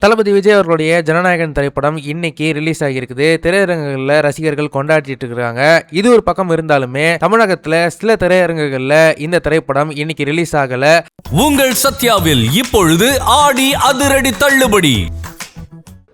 தளபதி விஜய் அவர்களுடைய ஜனநாயகன் திரைப்படம் இன்னைக்கு ரிலீஸ் ஆகியிருக்குது. திரையரங்குகளில் ரசிகர்கள் கொண்டாடிட்டு இருக்காங்க. இது ஒரு பக்கம் இருந்தாலுமே தமிழகத்துல சில திரையரங்குகள்ல இந்த திரைப்படம் இன்னைக்கு ரிலீஸ் ஆகல. உங்கள் சத்யாவில் இப்பொழுது ஆடி அதிரடி தள்ளுபடி.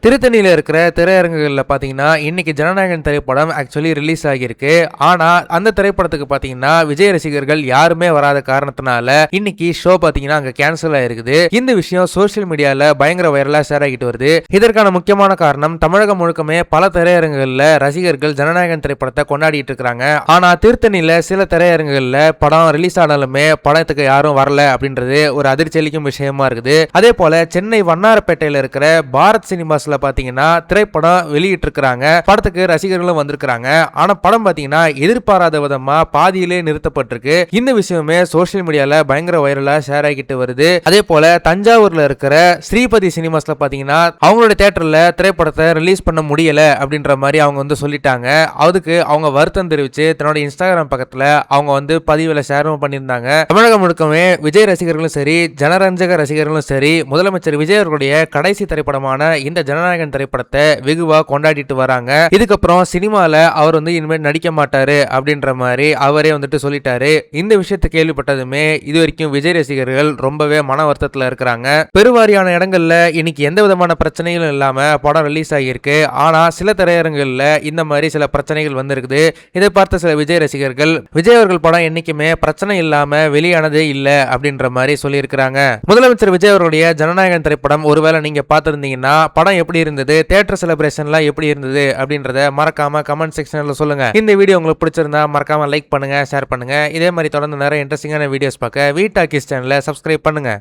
திருத்தணியில் இருக்கிற திரையரங்குகளில் பார்த்தீங்கன்னா இன்னைக்கு ஜனநாயகன் திரைப்படம் ஆக்சுவலி ரிலீஸ் ஆகியிருக்கு. ஆனால் அந்த திரைப்படத்துக்கு பார்த்தீங்கன்னா விஜய் ரசிகர்கள் யாருமே வராத காரணத்தினால இன்னைக்கு ஷோ பார்த்தீங்கன்னா அங்கே கேன்சல் ஆயிருக்குது. இந்த விஷயம் சோசியல் மீடியாவில் பயங்கர வைரலாக ஷேர் ஆகிட்டு வருது. இதற்கான முக்கியமான காரணம் தமிழகம் முழுக்கமே பல திரையரங்குகளில் ரசிகர்கள் ஜனநாயகன் திரைப்படத்தை கொண்டாடிட்டு இருக்கிறாங்க. ஆனால் திருத்தணியில் சில திரையரங்குகளில் படம் ரிலீஸ் ஆனாலுமே படத்துக்கு யாரும் வரல அப்படின்றது ஒரு அதிர்ச்சி அளிக்கும் விஷயமா இருக்குது. அதே போல சென்னை வண்ணாரப்பேட்டையில் இருக்கிற பாரத் சினிமாஸ்ல பாத்தீங்கன்னா திரைப்படம் வெளியிட்டு இருக்காங்க. படத்துக்கு ரசிகர்களும் வந்திருக்காங்க. ஆனா படம் பாத்தீங்கன்னா எதிர்பாராத விதமா பாதியிலே நிறுத்தப்பட்டிருக்கு. இந்த விஷயமே சோசியல் மீடியால பயங்கர வைரலா ஷேர் ஆகிட்டு வருது. அதே போல தஞ்சாவூர்ல இருக்கிற ஸ்ரீபதி சினிமாஸ்ல பாத்தீங்கன்னா அவங்களோட தியேட்டர்ல திரைப்படத்தை ரிலீஸ் பண்ண முடியல அப்படின்ற மாதிரி அவங்க சொல்லிட்டாங்க. அதுக்கு அவங்க வருத்தம் தெரிவிச்சு தன்னோட இன்ஸ்டாகிராம் பக்கத்துல அவங்க பதிவுல ஷேரும் பண்ணியிருந்தாங்க. தமிழகம் முழுக்கமே விஜய் ரசிகர்களும் சரி, ஜனரஞ்சக ரசிகர்களும் சரி, முதலமைச்சர் விஜய் அவர்களுடைய கடைசி திரைப்படமான இந்த ஜனநாயகன் திரைப்படத்தை வெகுவா கொண்டாடிட்டு வராங்க. இதுக்கப்புறம் சினிமால அவர் இனிமேல் நடிக்க மாட்டாரு அப்படின்ற மாதிரி அவரே சொல்லிட்டாரு. இந்த விஷயத்தை கேள்விப்பட்டதுமே இது வரைக்கும் விஜய் ரசிகர்கள் ரொம்பவே மன வருத்தத்துல இருக்கிறாங்க. பெருவாரியான இடங்கள்ல இன்னைக்கு எந்த விதமான பிரச்சனைகளும் இல்லாம படம் ரிலீஸ் ஆகியிருக்கு. ஆனா சில திரையரங்குகள்ல இந்த மாதிரி சில பிரச்சனைகள் வந்திருக்குது. இதை பார்த்த சில விஜய் ரசிகர்கள் விஜய் அவர்கள் படம் என்னைக்குமே பிரச்சனை இல்லாம வெளியானதே இல்ல அப்படின்ற மாதிரி சொல்லி இருக்கிறாங்க. முதலமைச்சர் விஜய் அவர்களுடைய ஜனநாயகன் திரைப்படம் ஒருவேளை நீங்க பார்த்திருந்தீங்கன்னா படம் எப்படி இருந்தது, தியேட்டர் செலிப்ரேஷன்லாம் எப்படி இருந்தது அப்படின்றத மறக்காம கமெண்ட் செக்ஷன்ல சொல்லுங்க. இந்த வீடியோ உங்களுக்கு பிடிச்சிருந்தா மறக்காம லைக் பண்ணுங்க, ஷேர் பண்ணுங்க. இதே மாதிரி தொடர்ந்து நிறைய இன்ட்ரெஸ்டிங்கான வீடியோஸ் பார்க்க வீட்டாக்கிஸ் சேனலை சப்ஸ்கிரைப் பண்ணுங்க.